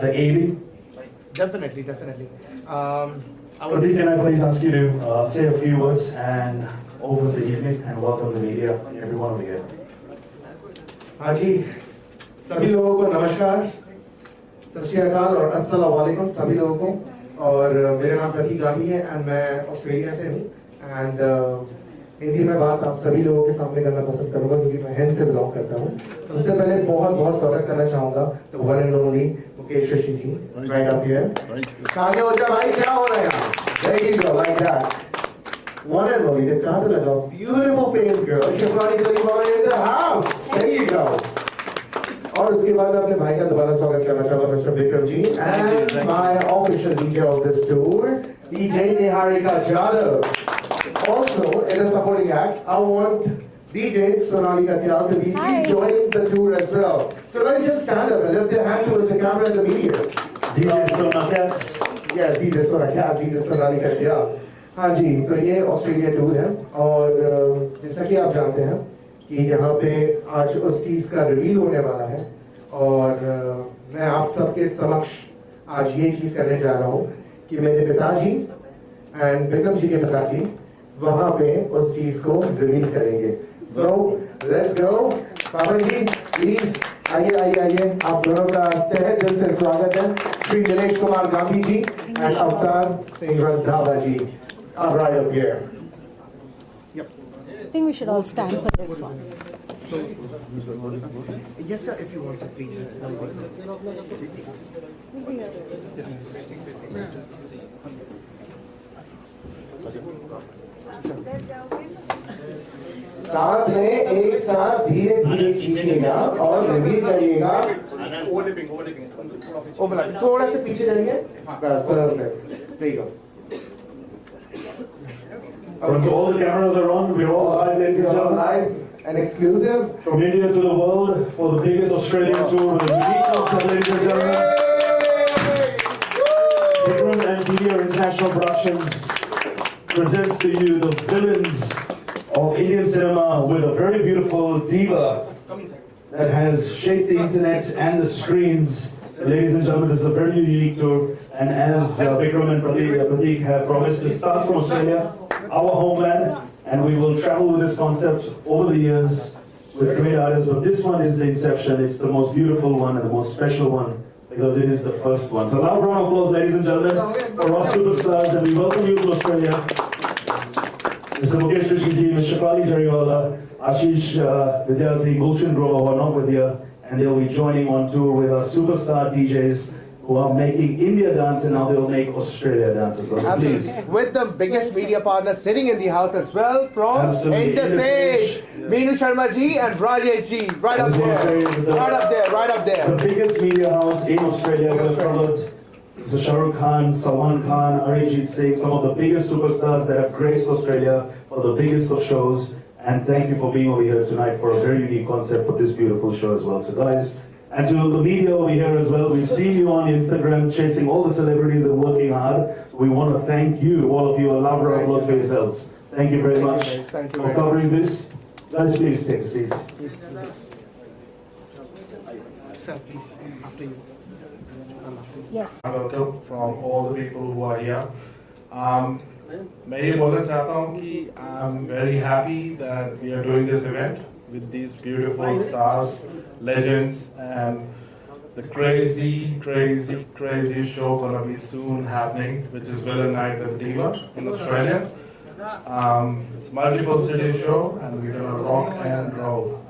the AV. Definitely, definitely. Pradeep, can I please ask you to say a few words and open the evening and welcome the media and everyone over here. हाँ जी, सभी लोगों को नमस्कार, सत श्री अकाल और अस्सलाम वालेकुम सभी लोगों को। और मेरा नाम प्रतीक गांधी है एंड मैं ऑस्ट्रेलिया से हूँ एंड हिंदी में बात आप सभी लोगों के सामने करना पसंद करूँगा क्योंकि मैं हिंद से बिलोंग करता हूँ। तो उससे पहले बहुत बहुत स्वागत करना चाहूँगा the one and only Mukesh Rishi ji, right up here. आगे हो जा भाई, क्या हो रहा है यहाँ? There you go, like that. One and only, the Katalaga, beautiful famed girl, Shefali Jalibara in the house. There you go. और उसके बाद अपने भाई का दोबारा स्वागत करना चाहूँगा mister Vikram ji and my official DJ of this tour, DJ Niharika Jadhav. Also, in a supporting act, I want DJ Sonali Katyal to be joining the tour as well. So let me just stand up and lift their hand towards the camera and the media. DJ Sonakats. Yeah, DJ Sonakat, DJ Sonali Katyal. हाँ जी, तो ये Australia tour है और जैसा कि आप जानते हैं कि यहाँ पे आज उस चीज़ का रिवील होने वाला है और मैं आप सबके समक्ष आज ये चीज़ करने जा रहा हूँ कि मेरे पिताजी एंड विक्रम जी के पिताजी वहाँ पे उस चीज़ को रिवील करेंगे। So let's go, पापा जी प्लीज आइए आइए आइए, आप दोनों का तहे दिल से स्वागत है। श्री नीलेश कुमार गांधी जी एंड अवतार सिंह रंधावा जी, आप right up here. I think we should all stand for this one. Yes, sir, if you want, sir, please. Yes. साथ में एक साथ धीरे धीरे खींचिएगा और रिवील करिएगा। ओवरलैप थोड़ा सा पीछे जाइए, बस perfect, there you go. So all the cameras are on, we're all live, ladies and gentlemen. Live and exclusive. From India to the world for the biggest Australian tour with a unique concept, ladies and gentlemen. Vikram and Media International Productions presents to you the villains of Indian cinema with a very beautiful diva that has shaped the internet and the screens. Ladies and gentlemen, this is a very unique tour, and as Vikram and Pradeep have promised, this starts from Australia, our homeland, and we will travel with this concept over the years with great artists, but this one is the inception. It's the most beautiful one and the most special one because it is the first one. So loud round of applause, ladies and gentlemen, for our superstars, and we welcome you to Australia. Mr. Mukesh Rishi ji, Ms. Shefali Jariwala, Ashish Vidyarthi, Gulshan Grover are not with you, and they'll be joining on tour with our superstar DJs who are making India dance, and now they'll make Australia dance as well. Please. With the biggest media partner sitting in the house as well from Interstage, Meenu Sharma ji and Rajesh ji, right up there, right up there, right up there. The biggest media house in Australia, we have covered Mr. Shah Rukh Khan, Salman Khan, Arijit Singh, some of the biggest superstars that have graced Australia for the biggest of shows. And thank you for being over here tonight for a very unique concept for this beautiful show as well. So guys, and to the media over here as well, we've seen you on Instagram chasing all the celebrities and working hard. So we want to thank you, all of you, a loud round of applause for yourselves. Thank you very much for covering this. Guys, please take a seat. Sir, please, after you. Yes. Welcome from all the people who are here. मैं ये बोलना चाहता हूँ कि I'm very happy that we are doing this event with these beautiful stars, legends, and the crazy show gonna be soon happening, which is Villain Night with Diva in Australia. It's multiple city show, and we're gonna rock and roll.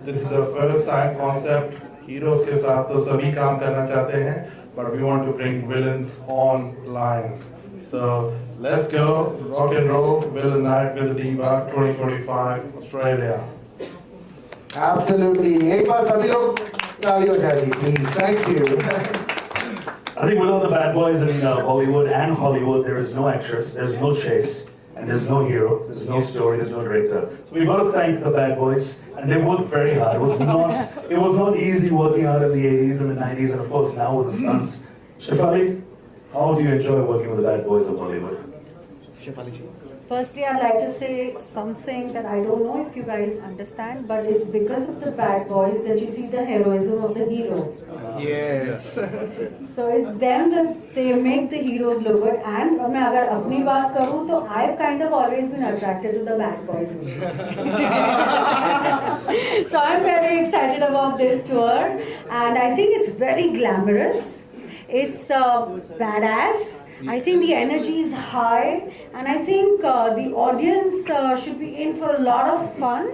This is the first time concept. Heroes के साथ तो सभी काम करना चाहते हैं, but we want to bring villains online. So let's go, rock and roll, Villain Night with Diva 2025 Australia. Absolutely. एक बार सभी लोग ताली हो जाएगी, please. Thank you. I think with all the bad boys in Bollywood and Hollywood, there is no actress, there's no chase, and there's no hero, there's no story, there's no director. So we've got to thank the bad boys, and they worked very hard. It was not easy working out in the 80s and the 90s, and of course now with the sons. Shefali, how do you enjoy working with the bad boys of Bollywood? Shefali ji. Firstly, I'd like to say something that I don't know if you guys understand, but it's because of the bad boys that you see the heroism of the hero. Yes. So it's them that they make the heroes look good. And मैं अगर अपनी बात करूँ तो I've kind of always been attracted to the bad boys. So I'm very excited about this tour, and I think it's very glamorous. It's badass. I think the energy is high, and I think the audience should be in for a lot of fun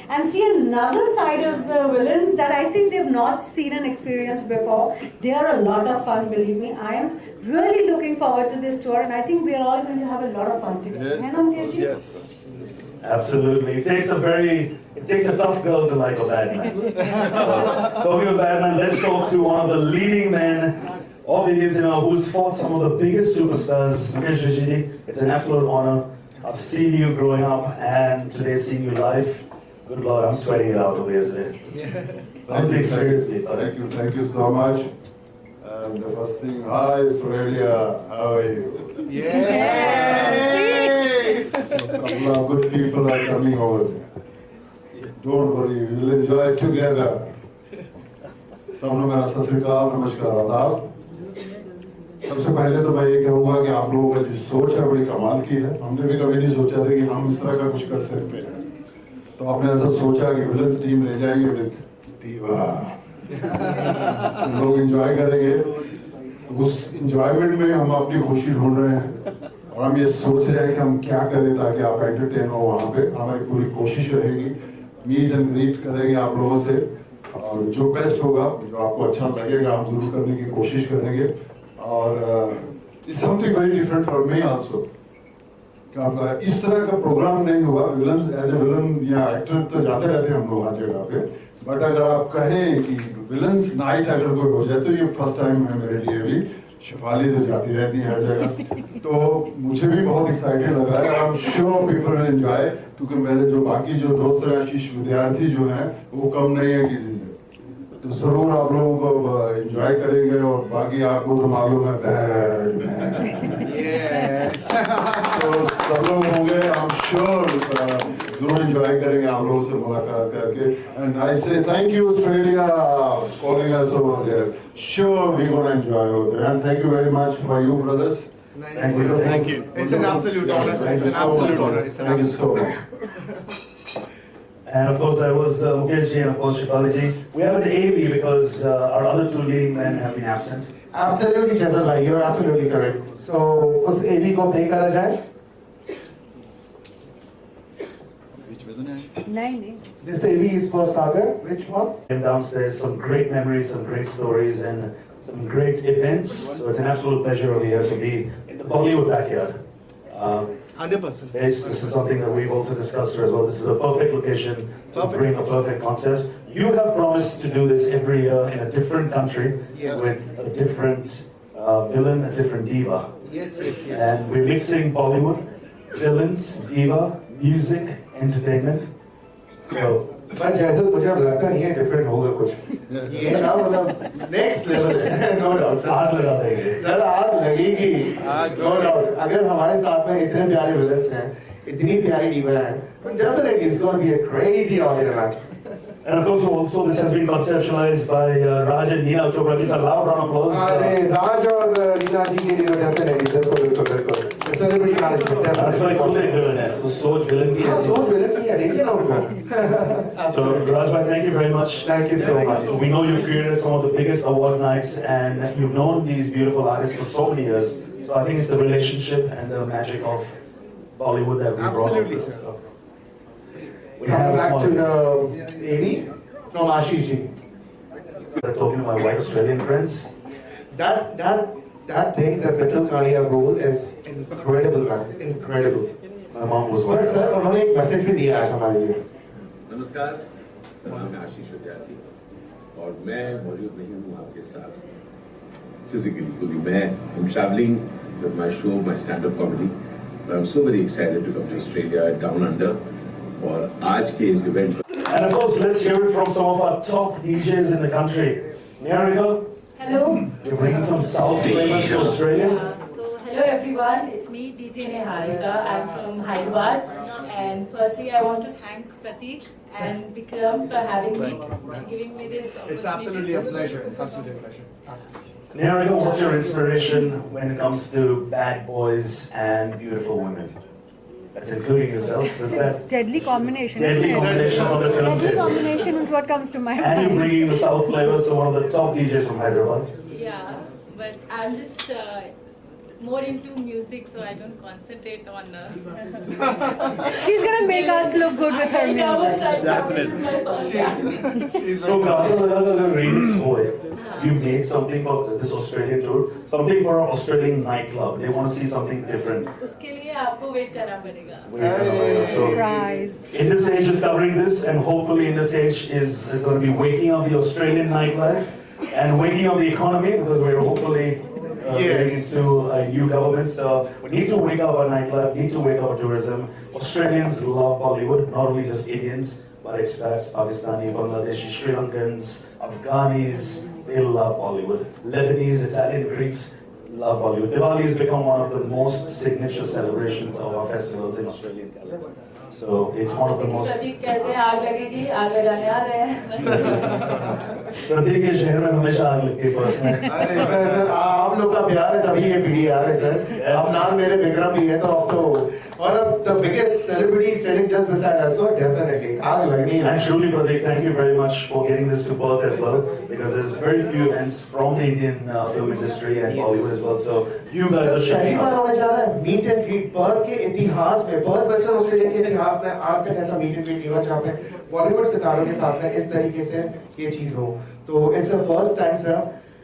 and see another side of the villains that I think they've not seen and experienced before. They are a lot of fun, believe me. I am really looking forward to this tour, and I think we are all going to have a lot of fun together. Yes. Hai na, Mukesh ji? Yes. Absolutely. It takes a tough girl to like a bad man. So, talking of bad man, let's talk to one of the leading men of Indian cinema who's fought some of the biggest superstars. Mukesh Rishi, it's an absolute honor. I've seen you growing up and today seeing you live. Good Lord, I'm sweating it out over here today. How's the experience been? Thank you so much. And the first thing, hi Australia, how are you? Yes. So a couple of good people are coming over there. Don't worry, we'll enjoy it together. सबने मेरा सत श्री अकाल नमस्कार आदाब। सबसे पहले तो मैं ये कहूँगा कि आप लोगों का जो सोच है बड़ी कमाल की है। हमने भी कभी नहीं सोचा था कि हम इस तरह का कुछ कर सकते हैं। तो आपने ऐसा सोचा कि विलन्स टीम ले जाएंगे विद दीवा, लोग एंजॉय करेंगे। उस एंजॉयमेंट में हम अपनी खुशी ढूंढ रहे हैं और हम ये सोच रहे हैं कि हम क्या करें ताकि आप एंटरटेन हो वहाँ पे। हमारी पूरी कोशिश रहेगी, मीट एंड ग्रीट करेंगे आप लोगों से और जो बेस्ट होगा, जो आपको अच्छा लगेगा, हम जरूर करने की कोशिश करेंगे। और it's something very different for me also. इस तरह का प्रोग्राम नहीं हुआ। विलन एज ए विलन या एक्टर तो जाते रहते हैं हम लोग हर जगह पे, बट अगर आप कहें कि विलन्स नाइट अगर कोई हो जाए तो ये फर्स्ट टाइम है मेरे लिए भी। शिफाली तो जाती रहती है हर जगह, तो मुझे भी बहुत एक्साइटेड लगा है। आई am sure people will enjoy, क्योंकि मेरे जो बाकी जो दोस्त हैं, आशीष विद्यार्थी जो हैं, वो कम नहीं है किसी से। तो जरूर आप लोगों को एंजॉय करेंगे और बाकी आपको तो मालूम है तो सब लोग होंगे। आई एम श्योर जरूर एंजॉय करेंगे आप लोगों से मुलाकात करके। And I say thank you Australia calling us over there. Sure we gonna enjoy over there and thank you very much for you brothers. Thank you. It's an absolute honor. It's an absolute honor. Thank you so much. And of course, I was Mukesh ji and of course Shifali ji. We have an AV because our other two leading men have been absent. Absolutely, Jazal, you're absolutely correct. So, उस AV को play करा जाए? नहीं. This AV is for Sagar. Which one? And downstairs, some great memories, some great stories, and some great events. So it's an absolute pleasure over here to be in the Bollywood backyard. 100%. This is something that we've also discussed here as well. This is a perfect location to bring a perfect concept. You have promised to do this every year in a different country with a different villain, a different diva. Yes. And we're mixing Bollywood, villains, diva, music, entertainment. So, पर जैसे मुझे अब लगता नहीं है different होगा कुछ। ये ना मतलब नेक्स्ट लेवल है, नो डाउट। आग लगा देंगे। सर आग लगेगी, नो डाउट। अगर हमारे साथ में इतने प्यारे विलन्स हैं, इतनी प्यारी डीवा है, तो definitely it's gonna be a crazy organise. And of course, also this has been conceptualized by Raj and Neena Chopra. Please a loud round of applause. अरे राज और नीना जी के लिए डेफिनेटली बिल्कुल सेलिब्रिटी मैनेजमेंट Raj खुद एक villain है, so सोच villain की है। सोच विलन की है, देखिए ना उनको। So Raj bhai, thank you very much. Thank you so much. We know you've created some of the biggest award nights, and you've known these beautiful artists for so many years. So I think it's the relationship and the magic of Bollywood that we brought. Absolutely, sir. So, we Coming have a back small to the AV from Ashish ji. talking to my white Australian friends. That thing, the Betul Kalia role is incredible, man. Incredible. My mom was पर white. Sir उन्होंने एक message भी दिया आज हमारे लिए। नमस्कार, मेरा नाम है आशीष विद्यार्थी और मैं मौजूद नहीं हूँ आपके साथ फिजिकली, क्योंकि मैं travelling with my show, my stand up comedy. I am so very excited to come to Australia down under और आज के इस event. And of course, let's hear it from some of our top DJs in the country. Niharika, Hello. you're bringing some South flavors to Australia. So hello everyone, it's me me, DJ Niharika. I'm from Hyderabad. And firstly, I want to thank Pratik and Vikram for having me, giving me this opportunity. It's absolutely a pleasure. It's absolutely a pleasure. Niharika, what's your inspiration when it comes to bad boys and beautiful women? That's including yourself. Is that Deadly combination. deadly isn't it? combination on the Deadly turntable? combination is what comes to my And you're mind. bringing the South flavors, so one of the top DJs from Hyderabad. Yeah, but I'm just more into music, so I don't concentrate on. She's gonna make us look good with her music. Definitely. So, Gata, the remix boy, you made something for this Australian tour, something for an Australian nightclub. They want to see something different. उसके लिए आपको wait करना पड़ेगा. So, Surprise. Indus Age is covering this, and hopefully Indus Age is going to be waking up the Australian nightlife and waking up the economy, because we're hopefully getting into a new government. So we need to wake up our nightlife, need to wake up our tourism. Australians love Bollywood, not only just Indians, but expats, Pakistani, Bangladeshi, Sri Lankans, Afghanis, they love Bollywood. Lebanese, Italian, Greeks love Bollywood. Diwali has become one of the most signature celebrations of our festivals in Australian calendar. So it's one of the most. प्रतीक कहते हैं आग लगेगी, आग लगाने आ रहे हैं. प्रतीक के शहर में हमेशा आग लगती है. अरे सर आप लोग का प्यार है तभी ये पीढ़ी आ रही है सर. अब नाम मेरे विक्रम भी है तो अब तो और अब the biggest celebrity sitting just beside us, so definitely आग लगनी है. And truly, Pratik, thank you very much for getting this to Perth as well, because there's very few events from the Indian film industry and Bollywood as well. So you guys are पहली showing बार up. होने जा रहा है meet and greet Perth के इतिहास में, Perth western Australia के इतिहास में आज तक ऐसा मीट एंड ग्रीट नहीं हुआ जहाँ पे बॉलीवुड सितारों के साथ में इस तरीके से ये चीज हो. तो it's the first time sir,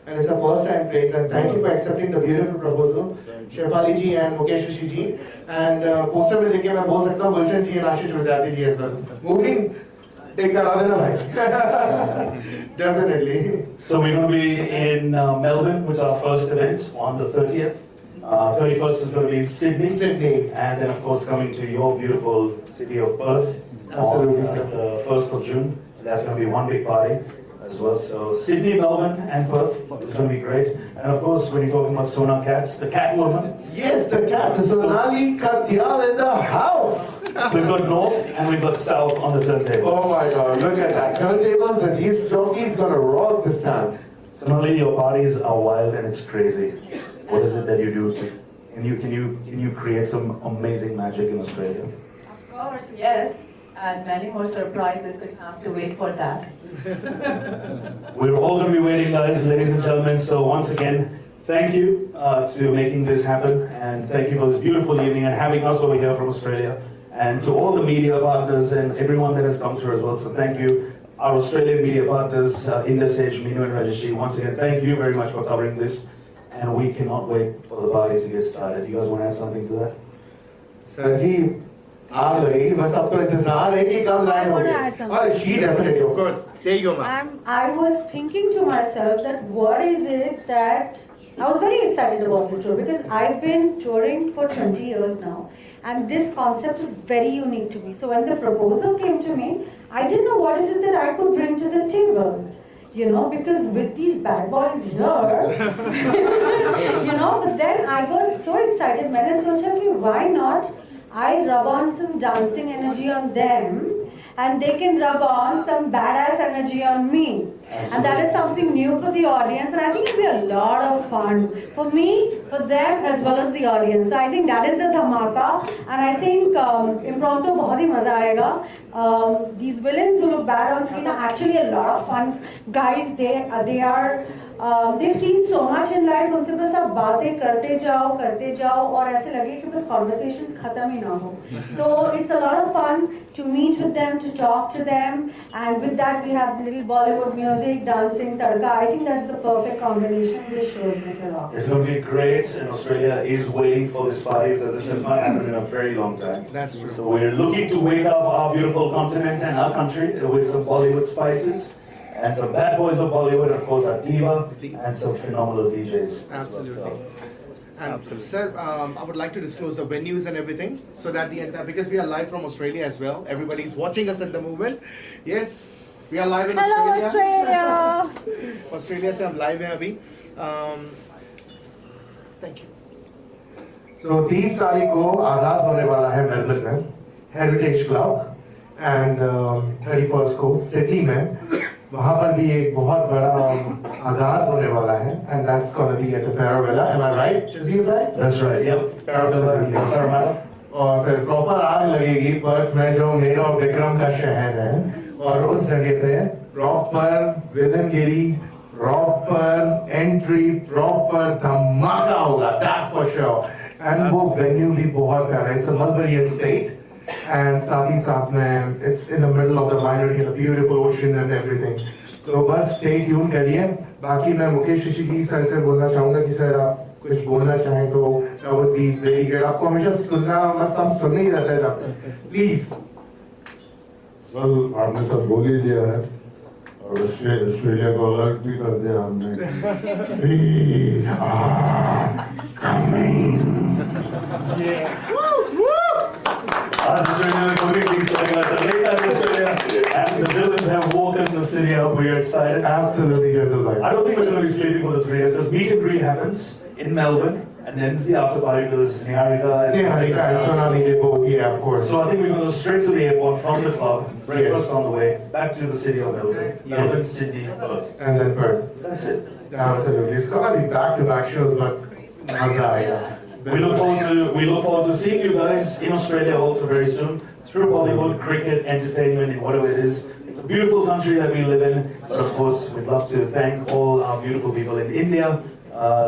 and it's the first time Grace, and thank you for accepting the beautiful proposal, Shefali ji and Mukesh Rishi ji. and poster में देख के मैं बोल सकता हूँ गुलशन जी and आशीष विद्यार्थी जी as well. मूविंग टेक करा देना भाई. Definitely. So we're going to be in Melbourne with our first event on the 30th. 31st is going to be in Sydney. Sydney. And then, of course, coming to your beautiful city of Perth Absolutely, on sir. the 1st of June. That's going to be one big party as well. So Sydney, Melbourne, and Perth is going to be great. And of course, when you're talking about Sona Cats, the Catwoman. Yes, the cat, the Sonali Katyal in the house. So we've got North and we've got South on the turntables. Oh my God, look at that. Turntables and these jockeys gonna rock this time. So not only your parties are wild and it's crazy. What is it that you do to? Can you create some amazing magic in Australia? Of course, yes. And many more surprises, so you have to wait for that. We're all going to be waiting, guys, ladies and gentlemen. So once again, thank you to making this happen, and thank you for this beautiful evening and having us over here from Australia, and to all the media partners and everyone that has come through as well. So thank you, our Australian media partners, Indus Age, Minu and Rajeshi. Once again, thank you very much for covering this, and we cannot wait for the party to get started. You guys want to add something to that? Sir ji, आग लगेगी बस अब तो इंतजार है कि कब line I wanna होगी. add something. और she definitely, of course. There you go, ma'am. I was thinking to myself that what is it that I was very excited about this tour because I've been touring for 20 years now, and this concept is very unique to me. So when the proposal came to me, I didn't know what is it that I could bring to the table. You know, because with these bad boys here, you know, but then I got so excited. मैंने सोचा कि why not I rub on some dancing energy on them, and they can rub on some badass energy on me. And that is something new for the audience, and I think it'll be a lot of fun for me, for them, as well as the audience. So I think that is the dhamaka, and I think impromptu बहुत ही मजा आएगा. These villains who look bad on screen are actually a lot of fun guys. They are they've seen so much in life. उनसे बस आप बातें करते जाओ और ऐसे लगे कि बस conversations खत्म ही ना हो. So it's a lot of fun to meet with them, to talk to them, and with that we have little Bollywood music, dancing, tadka. I think that's the perfect combination which shows me a lot. It's going to be great, and Australia is waiting for this party because this has not happened in a very long time. That's true. So we're looking to wake up our beautiful continent and our country with some Bollywood spices and some bad boys of Bollywood, of course, our diva and some phenomenal DJs. as well. Absolutely. So, And sir, I would like to disclose the venues and everything so that the entire, because we are live from Australia as well. Everybody's watching us at the moment. Yes, we are live in Hello Australia. Australia! Australia से हम live हैं अभी. Thank you. So 30 तारीख को आगाज होने वाला है मेलबर्न में हेरिटेज क्लब एंड 31st को सिडनी में वहाँ पर भी एक बहुत बड़ा आगाज होने वाला है and that's gonna be at the पैरावेला एम आई राइट जजीर भाई That's right, yep. Parabella, Parramatta. और फिर प्रॉपर आग लगेगी पर्थ में जो मेरा और विक्रम का शहर है और उस जगह पे प्रॉपर विलनगिरी प्रॉपर एंट्री प्रॉपर धमाका होगा दैट्स फॉर श्योर एंड वो वेन्यू भी बहुत प्यारा है it's a mulberry estate and साथ ही साथ में it's in the middle of the winery in a beautiful ocean and everything तो बस स्टे ट्यून करिए बाकी मैं मुकेश ऋषि सर से बोलना चाहूंगा कि सर आप कुछ बोलना चाहें तो that would be very good. आपको हमेशा सुनना बस हम सुनने ही रहते हैं प्लीज कल आपने सब बोल ही दिया है और ऑस्ट्रेलिया को अलर्ट भी कर दिया हमने We are coming. आज Australia में कोई भी चलेगा चलेगा Australia and the villains have woken the city up. We are excited. absolutely Jazil bhai I don't think we're going to be sleeping for the 3 days because meet and greet happens in Melbourne and then it's the after party because Niharika is Niharika and Sonali they both yeah of course So I think we're going to go straight to the airport from the club, breakfast on the way, back to the city of Melbourne, Melbourne, Sydney, Perth. and then Perth That's it. absolutely it's gonna be back-to-back shows but maza aayega We look forward to seeing you guys in Australia also very soon through Bollywood, cricket, entertainment, and whatever it is. It's a beautiful country that we live in, but of course we'd love to thank all our beautiful people in India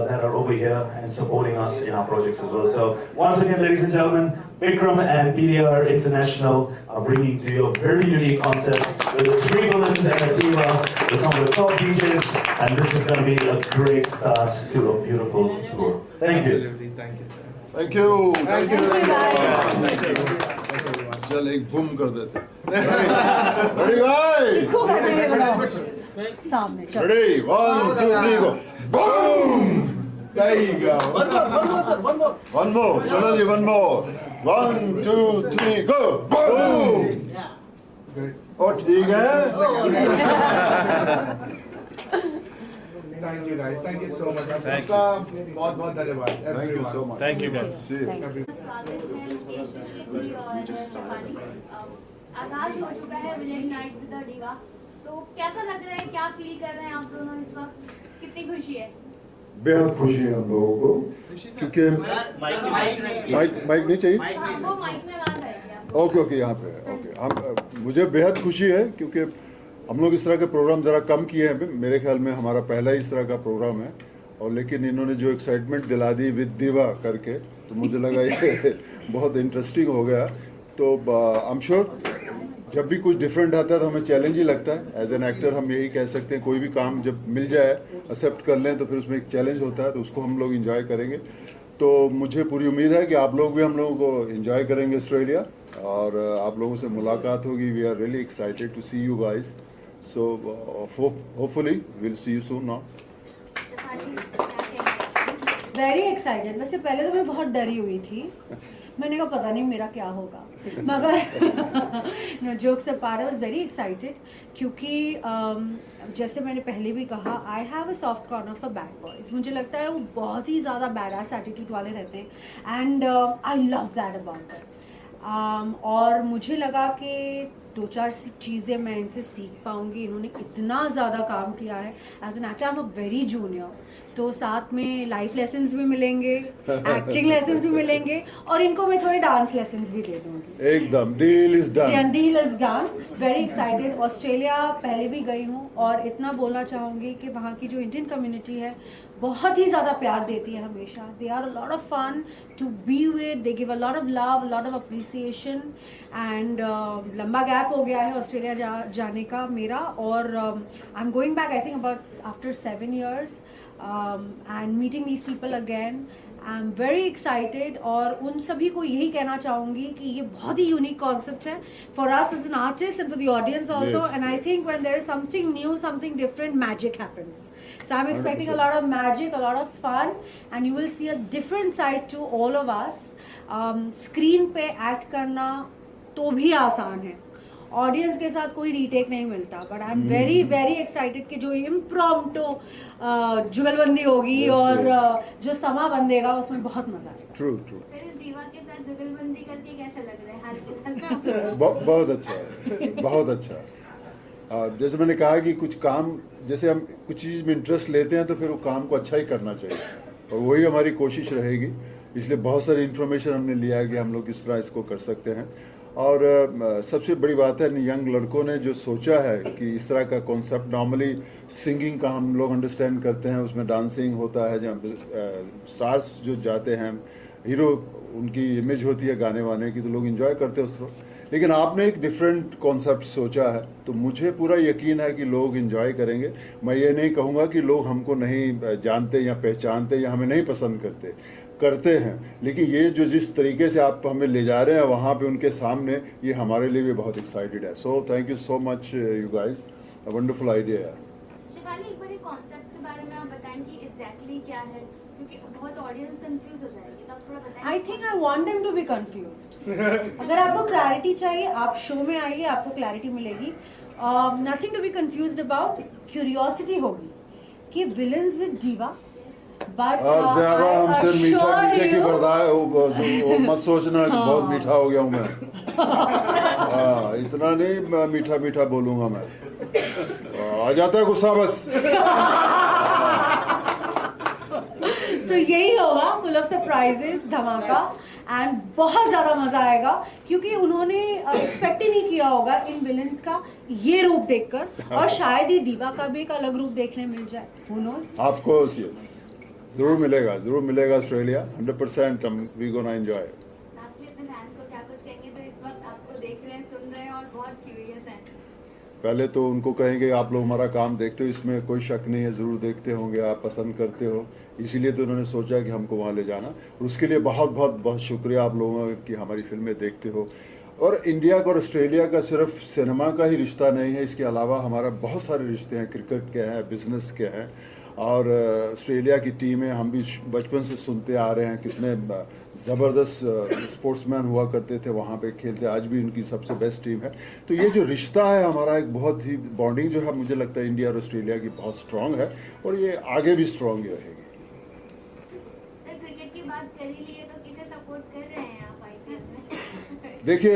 that are over here and supporting us in our projects as well. So once again, ladies and gentlemen, Bikram and PDR International are bringing to you a very unique concept with the 3 villains and a diva with some of the top DJs, and this is going to be a great start to a beautiful tour. Thank you. Absolutely, thank you, sir. Thank you. Thank you very much. चल एक boom कर देते ready भाई इसको करने के बनाओ सामने चलो ready 1 2 3 go boom There you go. One more चलो जी वन मोर 1 2 3 गो बूम ओ ठीक है Thank you guys. Thank you so much. आपका बहुत धन्यवाद. Thank you so much Thank you guys. स्वागत है मुकेश जी और नेपाली आगाज हो चुका है villain night with the diva तो कैसा लग रहा है क्या फील कर रहे हैं आप दोनों इस वक्त कितनी खुशी है बेहद खुशी है हम लोगों को क्योंकि माइक नहीं चाहिए हाँ वो माइक में बात आएगी आप ओके ओके यहाँ पे ओके हम मुझे बेहद खुशी है क्योंकि हम लोग इस तरह के प्रोग्राम ज़रा कम किए हैं मेरे ख्याल में हमारा पहला ही इस तरह का प्रोग्राम है और लेकिन इन्होंने जो एक्साइटमेंट दिला दी विद दिवा करके तो मुझे लगा ये बहुत इंटरेस्टिंग हो गया तो आई एम श्योर जब भी कुछ डिफरेंट आता है तो हमें चैलेंज ही लगता है एज एन एक्टर हम यही कह सकते हैं कोई भी काम जब मिल जाए एक्सेप्ट कर लें तो फिर उसमें एक चैलेंज होता है तो उसको हम लोग इंजॉय करेंगे तो मुझे पूरी उम्मीद है कि आप लोग भी हम लोगों को इंजॉय करेंगे ऑस्ट्रेलिया और आप लोगों से मुलाकात होगी we are really excited to see you guys so hopefully will see you soon now very excited वैसे पहले तो मैं बहुत डरी हुई थी मैंने कहा पता नहीं मेरा क्या होगा मगर जोक से पार वाज वेरी एक्साइटेड क्योंकि जैसे मैंने पहले भी कहा I have a soft corner for bad boys मुझे लगता है वो बहुत ही ज़्यादा बैडास एटीट्यूड वाले रहते हैं and I love that about that और मुझे लगा कि 2-4 चीज़ें मैं इनसे सीख पाऊँगी इन्होंने इतना ज़्यादा काम किया है as an actor I am a very junior तो साथ में लाइफ लेसन्स भी मिलेंगे एक्टिंग लेसन्स भी मिलेंगे और इनको मैं थोड़े डांस लेसन्स भी दे दूँगी एकदम deal is done deal is done very excited Australia पहले भी गई हूँ और इतना बोलना चाहूँगी कि वहाँ की जो इंडियन कम्युनिटी है बहुत ही ज़्यादा प्यार देती है हमेशा they are a lot of fun to be with they give a lot of love a lot of appreciation and लंबा गैप हो गया है ऑस्ट्रेलिया जाने का मेरा और I am going back I think about after 7 years and meeting these people again. I'm very excited और उन सभी को यही कहना चाहूँगी कि ये बहुत ही यूनिक कॉन्सेप्ट है for us as an artist and for the audience also Yes. and I think when there is something new, something different, magic happens. So I'm expecting 100%. a lot of magic, a lot of fun and you will see a different side to all of us. Screen पे act करना तो भी आसान है audience के साथ कोई retake नहीं मिलता, but I am very very excited कि जो इम्प्रॉम्प्टो जुगलबंदी होगी और जो समा बंधेगा उसमें बहुत मजा आएगा। True true. सर इस दीवा के साथ जुगलबंदी करके कैसा लग रहा है हाल फिलहाल? बहुत अच्छा है, बहुत अच्छा। जैसे मैंने कहा कि कुछ काम, जैसे हम कुछ चीज़ में इंटरेस्ट लेते हैं तो फिर वो काम को अच्छा ही करना चाहिए, और वही हमारी कोशिश रहेगी। इसलिए बहुत सारी इन्फॉर्मेशन हमने लिया है कि हम लोग किस तरह इसको कर सकते हैं। और सबसे बड़ी बात है यंग लड़कों ने जो सोचा है कि इस तरह का कॉन्सेप्ट, नॉर्मली सिंगिंग का हम लोग अंडरस्टैंड करते हैं, उसमें डांसिंग होता है, जहाँ स्टार्स जो जाते हैं, हीरो उनकी इमेज होती है गाने वाने की, तो लोग एंजॉय करते हैं उस तरह। लेकिन आपने एक डिफरेंट कॉन्सेप्ट सोचा है, तो मुझे पूरा यकीन है कि लोग एंजॉय करेंगे। मैं ये नहीं कहूँगा कि लोग हमको नहीं जानते या पहचानते या हमें नहीं पसंद करते हैं, लेकिन ये जो जिस तरीके से आप हमें ले जा रहे हैं वहाँ पे उनके सामने, ये हमारे लिए भी बहुत एक्साइटेड है। So thank you so much you guys, a wonderful idea है। शिवाली, एक बार कॉन्सेप्ट के बारे में आप बताएं कि एग्जैक्टली क्या है, क्योंकि बहुत ऑडियंस कंफ्यूज हो जाएगी, तो आप थोड़ा बताएं। I think I want them to be confused. अगर आपको क्लैरिटी चाहिए, आप शो में आइए, आपको क्लैरिटी मिलेगी। Nothing to be confused about, curiosity होगी कि विलेंस विद डीवा, बट हमसे मीठे की बर्दाश्त वो मत सोचना कि बहुत मीठा हो गया हूँ मैं। इतना नहीं मीठा मीठा बोलूंगा मैं, आ जाता है गुस्सा बस। सो यही होगा, फुल ऑफ सरप्राइजेस, धमाका, एंड बहुत ज़्यादा मज़ा आएगा, क्योंकि उन्होंने एक्सपेक्ट ही नहीं किया होगा इन विलेंस का ये रूप देखकर, और शायद ही दीवा का भी एक अलग रूप देखने मिल जाए, who knows? Of course yes, जरूर मिलेगा Australia 100%। We gonna enjoy. Lastly अपने फैंस को क्या कुछ कहेंगे जो इस वक्त आपको देख रहे हैं, सुन रहे हैं और बहुत क्यूरियस हैं? पहले तो उनको कहेंगे आप लोग हमारा काम देखते हो, इसमें कोई शक नहीं है, ज़रूर देखते होंगे, आप पसंद करते हो, इसीलिए तो उन्होंने सोचा कि हमको वहाँ ले जाना। और उसके लिए बहुत बहुत बहुत शुक्रिया आप लोगों की, हमारी फिल्में देखते हो। और इंडिया का और ऑस्ट्रेलिया का सिर्फ सिनेमा का ही रिश्ता नहीं है, इसके अलावा हमारा बहुत सारे रिश्ते हैं, क्रिकेट के हैं, बिजनेस के हैं, और ऑस्ट्रेलिया की टीमें हम भी बचपन से सुनते आ रहे हैं कितने ज़बरदस्त स्पोर्ट्समैन हुआ करते थे वहाँ पे खेलते, आज भी उनकी सबसे बेस्ट टीम है। तो ये जो रिश्ता है हमारा, एक बहुत ही बॉन्डिंग जो है, मुझे लगता है इंडिया और ऑस्ट्रेलिया की बहुत स्ट्रांग है, और ये आगे भी स्ट्रांग ही रहेगी। सर क्रिकेट की बात कर ही लिए, तो किसे सपोर्ट कर रहे हैं आप आईपीएल में? देखिए,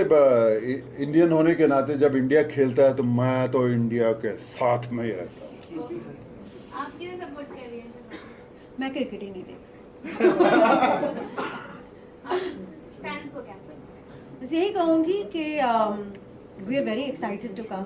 इंडियन होने के नाते जब इंडिया खेलता है तो मैं तो इंडिया के साथ में ही रहता हूँ। आप किसे सपोर्ट कर रही हैं? मैं क्रिकेट ही नहीं देखती। फैंस को क्या? बस यही कहूँगी कि we are very excited to come.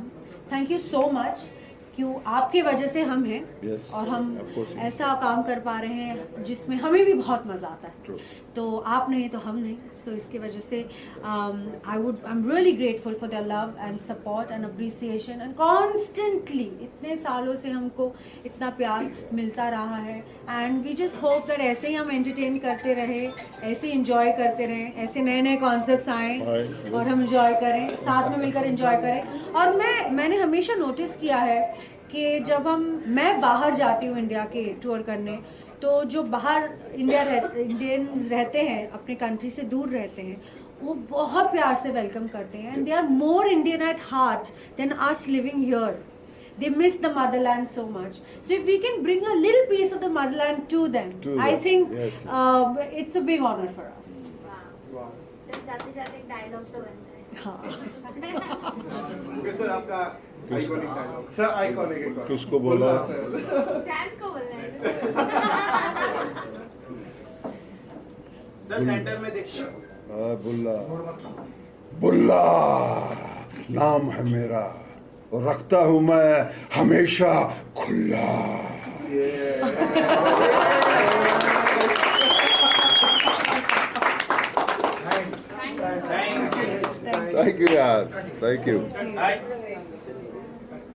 Thank you so much, क्यों आपके वजह से हम हैं, Yes, और हम of course. ऐसा काम कर पा रहे हैं जिसमें हमें भी बहुत मज़ा आता है। True. तो आप नहीं तो हम नहीं, सो इसकी वजह से I am really grateful for their love and support and appreciation, and constantly इतने सालों से हमको इतना प्यार मिलता रहा है, and we just hope that ऐसे ही हम एंटरटेन करते रहे, ऐसे ही इंजॉय करते रहें, ऐसे नए नए कॉन्सेप्ट्स आएँ और हम इंजॉय करें, साथ में मिलकर इंजॉय करें। और मैंने हमेशा नोटिस किया है कि जब मैं बाहर जाती हूँ इंडिया के टूर करने, तो जो बाहर इंडियंस रहते हैं, अपने कंट्री से दूर रहते हैं, वो बहुत प्यार से वेलकम करते हैं, and they are more Indian at heart than us living here. They miss the motherland so much. So if we can bring a little piece of the motherland to them, I think yes. It's a big honor for us. वाह। Sir जाते जाते एक dialogue तो बनता है। हाँ। Sir आपका iconic dialogue. Sir iconic किसको बोला? फैंस को बोलना है। सर सेंटर में देखिए। बुल्ला नाम है मेरा, और रखता हूँ मैं हमेशा खुला। थैंक यू यार, थैंक यू।